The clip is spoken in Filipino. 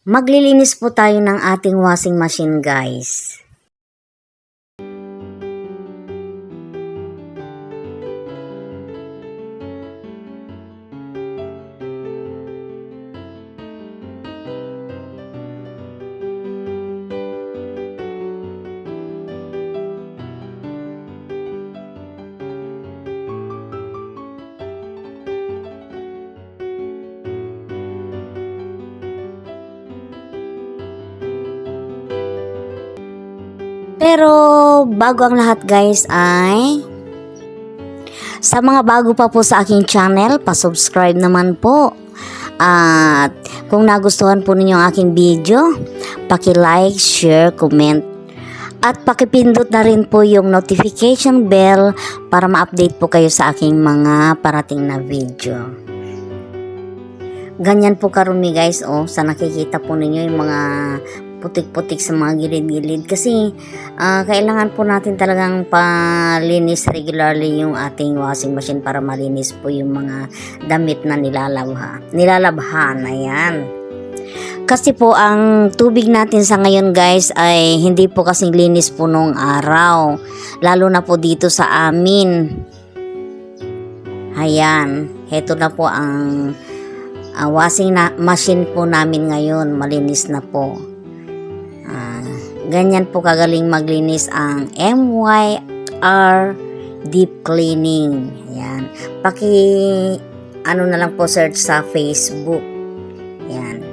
Maglilinis po tayo ng ating washing machine, guys. Pero bago ang lahat, guys, ay sa mga bago pa po sa aking channel, pa-subscribe naman po. At kung nagustuhan po ninyo ang aking video, paki-like, share, comment. At pakipindot na rin po yung notification bell para ma-update po kayo sa aking mga parating na video. Ganyan po karumi, guys, sa nakikita po ninyo yung mga putik-putik sa mga gilid-gilid kasi kailangan po natin talagang palinis regularly yung ating washing machine para malinis po yung mga damit na nilalabhan. Ayan. Kasi po ang tubig natin sa ngayon, guys, ay hindi po kasing linis po nung araw, lalo na po dito sa amin. Ayan, heto na po ang washing machine po namin ngayon, malinis na po. Ganyan po kagaling maglinis ang MYR Deep Cleaning. Ayan. Na lang po search sa Facebook. Ayan.